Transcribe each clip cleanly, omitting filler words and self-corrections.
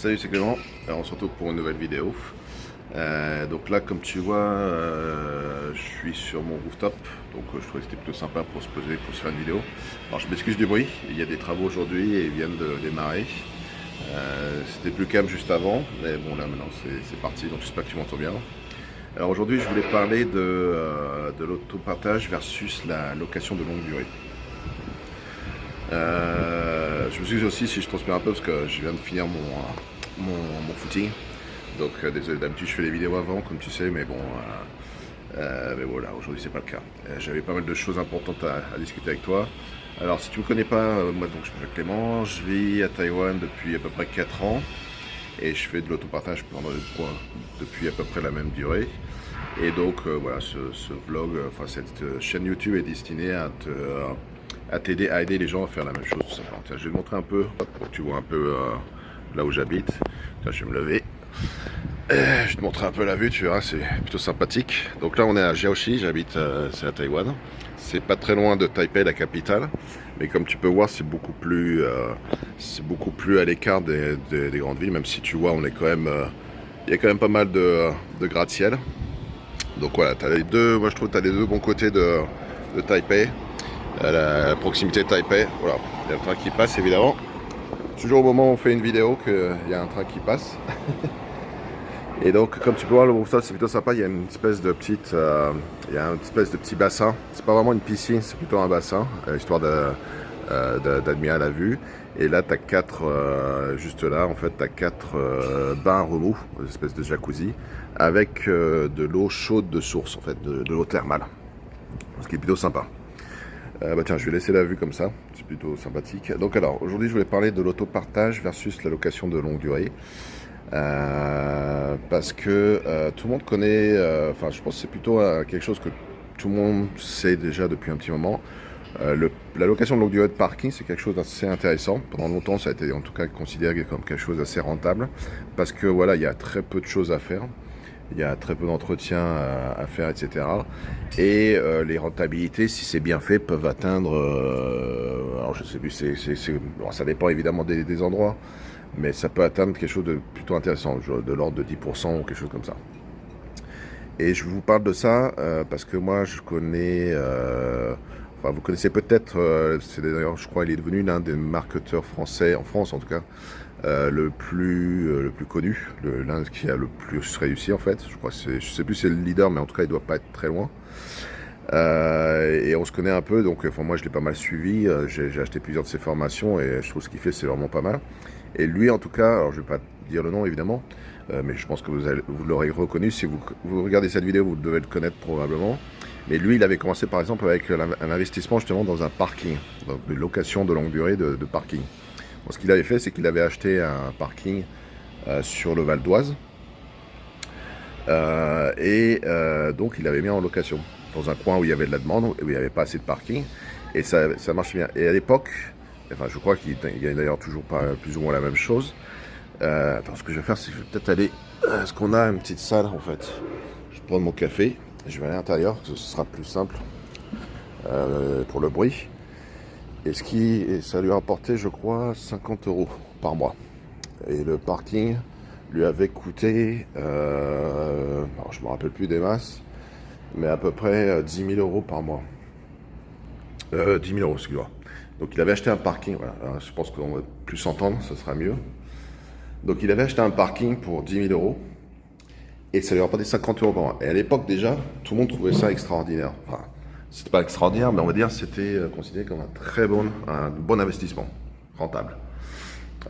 Salut, c'est Clément. Alors, on se retrouve pour une nouvelle vidéo. Donc là, comme tu vois, je suis sur mon rooftop. Donc je trouvais que c'était plutôt sympa pour se poser, pour se faire une vidéo. Alors je m'excuse du bruit, il y a des travaux aujourd'hui et ils viennent de démarrer. C'était plus calme juste avant, mais bon là maintenant c'est parti, donc j'espère que tu m'entends bien. Alors aujourd'hui, je voulais parler de l'autopartage versus la location de longue durée. Je me excuse aussi si je transpire un peu parce que je viens de finir mon footing. Donc désolé, d'habitude je fais les vidéos avant comme tu sais, mais bon, mais voilà, aujourd'hui c'est pas le cas. J'avais pas mal de choses importantes à discuter avec toi. Alors si tu me connais pas, moi donc je m'appelle Clément, je vis à Taïwan depuis à peu près 4 ans et je fais de l'autopartage depuis à peu près la même durée. Et donc voilà, ce vlog, enfin cette chaîne YouTube est destinée à t'aider, à aider les gens à faire la même chose tout simplement. Tiens, je vais te montrer un peu pour que tu vois un peu là où j'habite. Tiens, je vais me lever. Je vais te montrer un peu la vue, tu verras, c'est plutôt sympathique. Donc là, on est à Jiaoxi, j'habite, c'est à Taïwan. C'est pas très loin de Taipei, la capitale. Mais comme tu peux voir, c'est beaucoup plus à l'écart des grandes villes. Même si tu vois, on est quand même, il y a quand même pas mal de gratte-ciel. Donc voilà, t'as les deux, moi je trouve que tu as les deux bons côtés de Taipei. À la proximité de Taipei, voilà, il y a le train qui passe évidemment. Toujours au moment où on fait une vidéo qu'il y a un train qui passe. Et donc, comme tu peux voir, le rooftop c'est plutôt sympa. Il y a une espèce de petite, il y a une espèce de petit bassin. C'est pas vraiment une piscine, c'est plutôt un bassin, histoire d'admirer la vue. Et là, tu as juste là, en fait, tu as 4 bains remous, une espèce de jacuzzi, avec de l'eau chaude de source, en fait, de l'eau thermale. Ce qui est plutôt sympa. Bah tiens, je vais laisser la vue comme ça, c'est plutôt sympathique. Donc alors, aujourd'hui je voulais parler de l'autopartage versus la location de longue durée. Parce que tout le monde connaît, enfin je pense que c'est plutôt quelque chose que tout le monde sait déjà depuis un petit moment. La location de longue durée de parking, c'est quelque chose d'assez intéressant. Pendant longtemps, ça a été en tout cas considéré comme quelque chose d'assez rentable. Parce que voilà, il y a très peu de choses à faire. Il y a très peu d'entretien à faire, etc. Et les rentabilités, si c'est bien fait, peuvent atteindre... alors je sais plus, bon, ça dépend évidemment des endroits, mais ça peut atteindre quelque chose de plutôt intéressant, de l'ordre de 10% ou quelque chose comme ça. Et je vous parle de ça parce que moi je connais... enfin, vous connaissez peut-être, c'est d'ailleurs, je crois, il est devenu l'un des marketeurs français, en France en tout cas, le plus connu, l'un qui a le plus réussi en fait. Je crois que je sais plus si c'est le leader, mais en tout cas il doit pas être très loin. Et on se connaît un peu, donc enfin, moi je l'ai pas mal suivi, j'ai acheté plusieurs de ses formations et je trouve ce qu'il fait c'est vraiment pas mal. Et lui en tout cas, alors je vais pas dire le nom évidemment, mais je pense que vous l'aurez reconnu, si vous regardez cette vidéo vous devez le connaître probablement. Mais lui il avait commencé par exemple avec un investissement justement dans un parking, donc une location de longue durée de parking. Bon, ce qu'il avait fait, c'est qu'il avait acheté un parking sur le Val d'Oise donc il l'avait mis en location dans un coin où il y avait de la demande, où il n'y avait pas assez de parking et ça marchait bien. Et à l'époque, enfin je crois qu'il y a d'ailleurs toujours pas plus ou moins la même chose. Attends, ce que je vais faire, c'est que je vais peut-être aller, parce qu'on a une petite salle en fait. Je vais prendre mon café, je vais aller à l'intérieur, ce sera plus simple pour le bruit. Et ça lui a rapporté, je crois, 50 € par mois. Et le parking lui avait coûté, alors je ne me rappelle plus des masses, mais à peu près 10 000 € par mois. 10 000 €, excuse-moi. Donc il avait acheté un parking, voilà. Alors, je pense qu'on va plus s'entendre, ça sera mieux. Donc il avait acheté un parking pour 10 000 € et ça lui a rapporté 50 € par mois. Et à l'époque déjà, tout le monde trouvait ça extraordinaire. Enfin, c'était pas extraordinaire, mais on va dire que c'était considéré comme un bon investissement, rentable.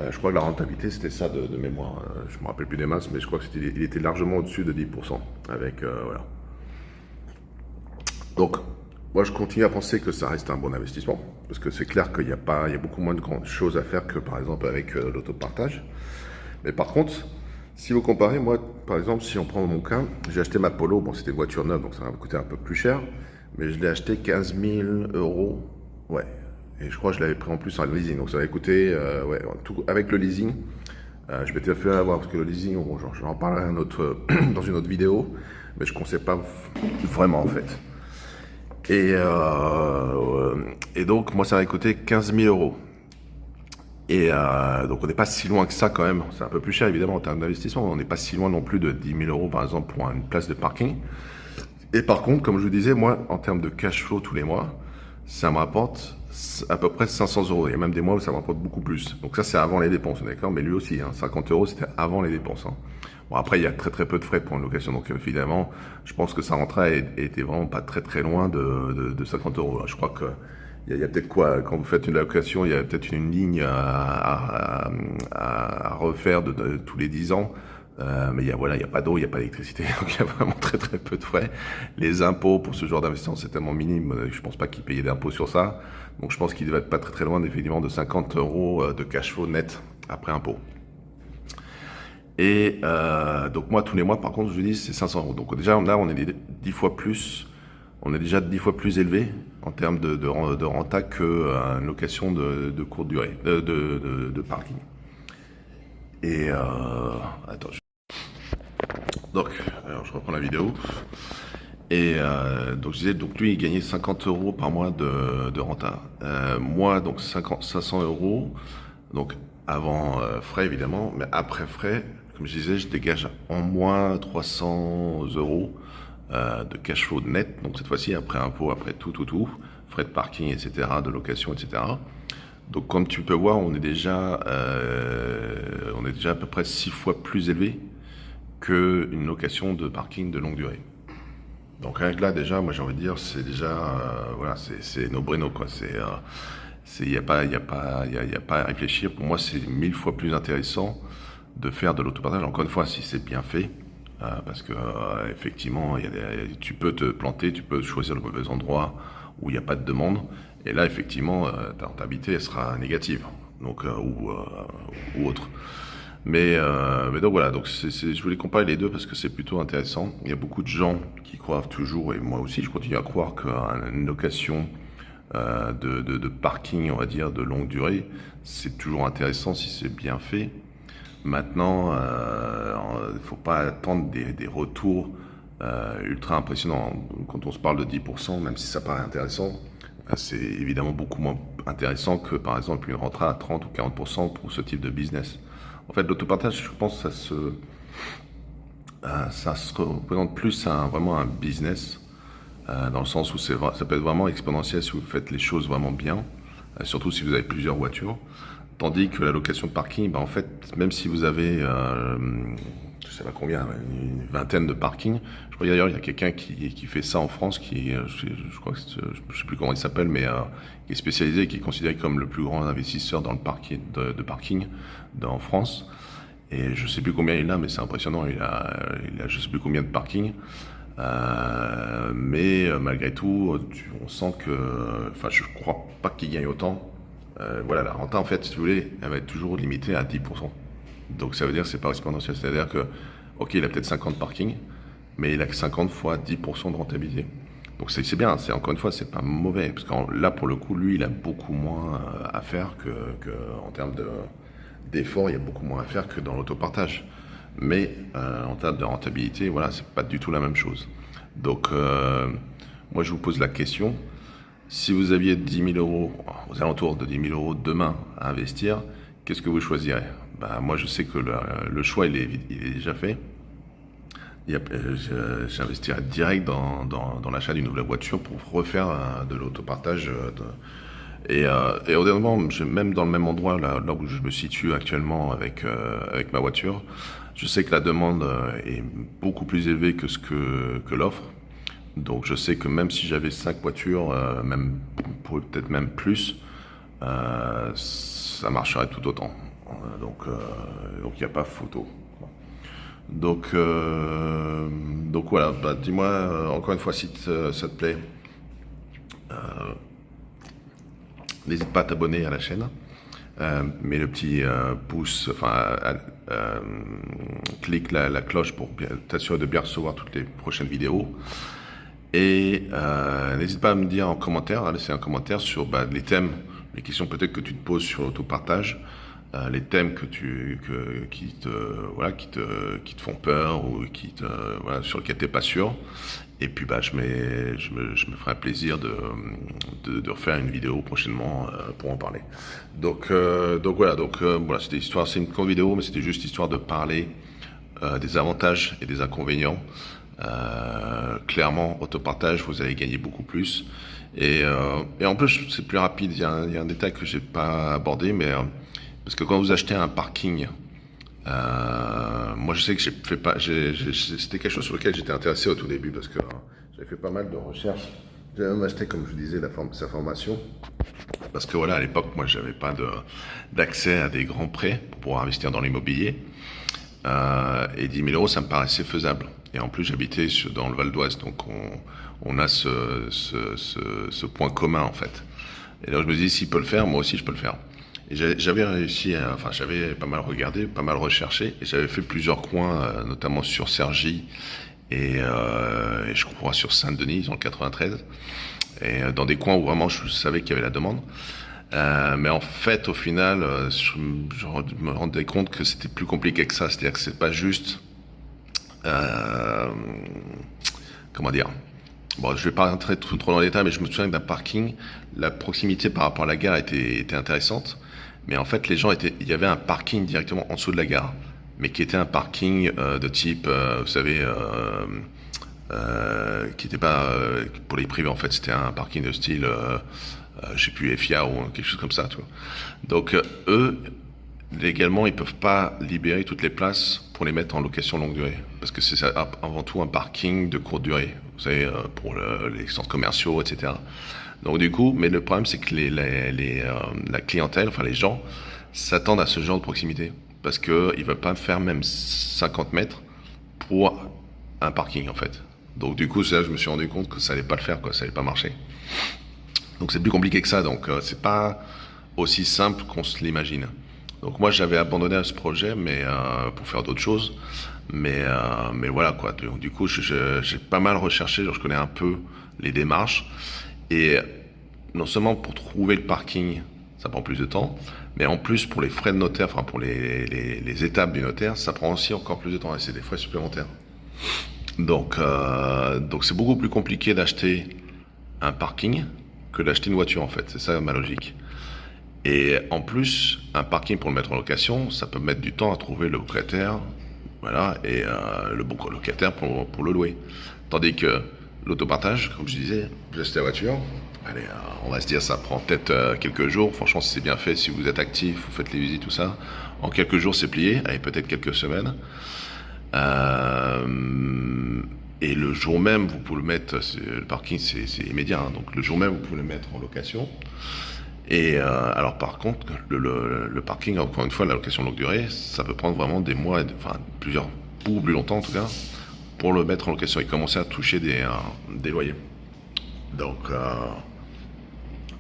Je crois que la rentabilité c'était ça de mémoire. Je me rappelle plus des masses, mais je crois que il était largement au-dessus de 10%. Avec voilà. Donc, moi je continue à penser que ça reste un bon investissement, parce que c'est clair qu'il y a beaucoup moins de grandes choses à faire que par exemple avec l'autopartage. Mais par contre, si vous comparez, moi par exemple, si on prend mon cas, j'ai acheté ma Polo, bon c'était une voiture neuve, donc ça m'a coûté un peu plus cher, mais je l'ai acheté 15 000 €, ouais. Et je crois que je l'avais pris en plus en leasing, donc ça avait coûté, ouais, tout, avec le leasing, je vais te le faire avoir, parce que le leasing, bon, j'en parlerai dans une autre vidéo, mais je ne conseille pas vraiment en fait. Et donc, moi, ça m'a coûté 15 000 €. Et donc on n'est pas si loin que ça quand même. C'est un peu plus cher évidemment en termes d'investissement. On n'est pas si loin non plus de 10 000 euros par exemple pour une place de parking. Et par contre, comme je vous disais, moi, en termes de cash flow tous les mois, ça me rapporte à peu près 500 euros. Il y a même des mois où ça me rapporte beaucoup plus. Donc ça, c'est avant les dépenses, d'accord? Mais lui aussi, 50 euros, c'était avant les dépenses. Bon, après, il y a très très peu de frais pour une location. Donc évidemment, je pense que sa rentrée était vraiment pas très très loin de 50 euros. Je crois que il y a peut-être quoi, quand vous faites une location, il y a peut-être une ligne à refaire de tous les 10 ans. Mais il y a pas d'eau, il n'y a pas d'électricité, donc il y a vraiment très très peu de frais. Les impôts pour ce genre d'investissement, c'est tellement minime, je pense pas qu'ils payaient d'impôts sur ça. Donc je pense qu'il devait être pas très très loin effectivement de 50 euros de cash flow net après impôt. Et donc moi tous les mois par contre je dis c'est 500 euros. Donc déjà là on est 10 fois plus, on est déjà 10 fois plus élevé en termes de renta qu'une location de courte durée, de parking. Et attends, donc, alors je reprends la vidéo. Et donc je disais, donc lui il gagnait 50 euros par mois de renta. Moi donc 500 euros, donc avant frais évidemment, mais après frais, comme je disais, je dégage en moins 300 euros de cash flow net. Donc cette fois-ci après impôt, après tout, frais de parking, etc., de location, etc. Donc comme tu peux voir, on est déjà à peu près 6 fois plus élevé qu'une location de parking de longue durée. Donc rien que là déjà, moi j'ai envie de dire, c'est déjà, voilà, c'est no bueno quoi. Il n'y a pas à réfléchir. Pour moi, c'est 1000 fois plus intéressant de faire de l'autopartage. Encore une fois, si c'est bien fait, parce que effectivement, tu peux te planter, tu peux choisir le mauvais endroit où il n'y a pas de demande. Et là, effectivement, ta rentabilité elle sera négative, donc ou autre. Mais donc voilà, donc je voulais comparer les deux parce que c'est plutôt intéressant. Il y a beaucoup de gens qui croient toujours, et moi aussi je continue à croire qu'une location de parking, on va dire, de longue durée, c'est toujours intéressant si c'est bien fait. Maintenant, il ne faut pas attendre des retours ultra impressionnants. Quand on se parle de 10%, même si ça paraît intéressant, c'est évidemment beaucoup moins intéressant que par exemple une rentrée à 30 ou 40% pour ce type de business. En fait, l'autopartage, je pense, ça se représente plus vraiment un business, dans le sens où ça peut être vraiment exponentiel si vous faites les choses vraiment bien, surtout si vous avez plusieurs voitures. Tandis que la location de parking, en fait, même si vous avez, je sais pas combien, une vingtaine de parkings, je crois d'ailleurs il y a quelqu'un qui fait ça en France, je crois que je sais plus comment il s'appelle, mais qui est spécialisé et qui est considéré comme le plus grand investisseur dans le parking, de parking en France. Et je sais plus combien il a, mais c'est impressionnant, il a je sais plus combien de parkings. Mais malgré tout, on sent que, enfin, je crois pas qu'il gagne autant. Voilà, la renta, en fait, si vous voulez, elle va être toujours limitée à 10%. Donc ça veut dire que c'est pas exponentiel. C'est-à-dire que, ok, il a peut-être 50 parkings, mais il a que 50 fois 10% de rentabilité. Donc c'est bien, encore une fois, c'est pas mauvais. Parce que là, pour le coup, lui, il a beaucoup moins à faire que en termes d'efforts, il y a beaucoup moins à faire que dans l'autopartage. Mais en termes de rentabilité, voilà, c'est pas du tout la même chose. Donc, moi, je vous pose la question. Si vous aviez 10 000 euros, aux alentours de 10 000 euros demain à investir, qu'est-ce que vous choisirez? Moi, je sais que le choix, il est déjà fait. J'investirais direct dans l'achat d'une nouvelle voiture pour refaire de l'autopartage. Et honnêtement, même dans le même endroit, là où je me situe actuellement avec ma voiture, je sais que la demande est beaucoup plus élevée que l'offre. Donc je sais que même si j'avais 5 voitures, peut-être même plus, ça marcherait tout autant. Donc il n'y a pas photo. Donc voilà, dis-moi encore une fois si ça te plaît. N'hésite pas à t'abonner à la chaîne. Mets le petit pouce, clique la cloche pour t'assurer de bien recevoir toutes les prochaines vidéos. Et n'hésite pas à me dire en commentaire, à laisser un commentaire sur les thèmes, les questions peut-être que tu te poses sur l'autopartage. les thèmes qui te font peur ou voilà, sur lesquels t'es pas sûr. Et puis bah, je me ferai un plaisir de refaire une vidéo prochainement pour en parler. Donc voilà, voilà, c'est une courte vidéo, mais c'était juste histoire de parler des avantages et des inconvénients. Clairement, autopartage, vous allez gagner beaucoup plus. Et en plus, c'est plus rapide. Il y a un détail que j'ai pas abordé, mais parce que quand vous achetez un parking, moi je sais que c'était quelque chose sur lequel j'étais intéressé au tout début parce que j'avais fait pas mal de recherches. J'ai même acheté, comme je vous disais, sa formation. Parce que voilà, à l'époque, moi j'avais pas d'accès à des grands prêts pour pouvoir investir dans l'immobilier. Et 10 000 euros, ça me paraissait faisable. Et en plus, j'habitais dans le Val d'Oise, donc on a ce point commun en fait. Et là, je me dis, s'il peut le faire, moi aussi je peux le faire. Et j'avais réussi, j'avais pas mal regardé, pas mal recherché, et j'avais fait plusieurs coins, notamment sur Cergy et je crois sur Saint-Denis, dans le 93, et dans des coins où vraiment je savais qu'il y avait la demande. Mais en fait, au final, je me rendais compte que c'était plus compliqué que ça. C'est-à-dire que c'est pas juste, comment dire. Bon, je vais pas rentrer trop dans les détails, mais je me souviens que d'un parking, la proximité par rapport à la gare était intéressante. Mais en fait, il y avait un parking directement en dessous de la gare, mais qui était un parking de type, vous savez, qui n'était pas pour les privés. En fait, c'était un parking de style, je sais plus, FIA ou quelque chose comme ça. Tu vois. Donc, eux, légalement, ils peuvent pas libérer toutes les places pour les mettre en location longue durée, parce que c'est avant tout un parking de courte durée. Vous savez, pour les centres commerciaux, etc. Donc du coup, mais le problème c'est que la clientèle, enfin les gens, s'attendent à ce genre de proximité parce que ils veulent pas faire même 50 mètres pour un parking en fait. Donc du coup, c'est là que je me suis rendu compte que ça allait pas le faire, quoi, ça allait pas marcher. Donc c'est plus compliqué que ça. Donc c'est pas aussi simple qu'on se l'imagine. Donc moi j'avais abandonné ce projet, mais pour faire d'autres choses. Mais voilà quoi. Donc, du coup, j'ai pas mal recherché. Je connais un peu les démarches. Et non seulement pour trouver le parking, ça prend plus de temps, mais en plus pour les frais de notaire, enfin pour les étapes du notaire, ça prend aussi encore plus de temps et c'est des frais supplémentaires. Donc c'est beaucoup plus compliqué d'acheter un parking que d'acheter une voiture en fait. C'est ça ma logique. Et en plus, un parking pour le mettre en location, ça peut mettre du temps à trouver le locataire, voilà, et le bon locataire pour le louer. Tandis que l'autopartage, comme je disais, vous achetez la voiture, allez, on va se dire ça prend peut-être quelques jours. Franchement, si c'est bien fait, si vous êtes actif, vous faites les visites, tout ça, en quelques jours c'est plié, allez, peut-être quelques semaines. Et le jour même, vous pouvez le mettre, le parking c'est immédiat, hein, donc le jour même vous pouvez le mettre en location. Et alors par contre, le parking, encore une fois, la location longue durée, ça peut prendre vraiment des mois, enfin plusieurs, ou plus longtemps en tout cas, pour le mettre en location et commencer à toucher des loyers. Donc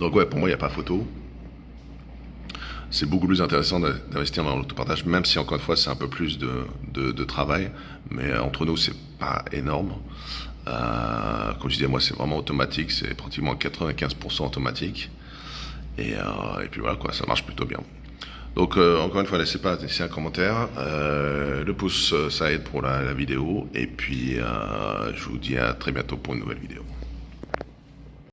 ouais, pour moi, il n'y a pas photo. C'est beaucoup plus intéressant d'investir dans l'autopartage, même si encore une fois, c'est un peu plus de travail. Mais entre nous, c'est pas énorme. Comme je disais, moi, c'est vraiment automatique. C'est pratiquement 95% automatique. Et puis voilà, quoi, ça marche plutôt bien. Donc encore une fois, laissez un commentaire, le pouce ça aide pour la vidéo, et puis je vous dis à très bientôt pour une nouvelle vidéo.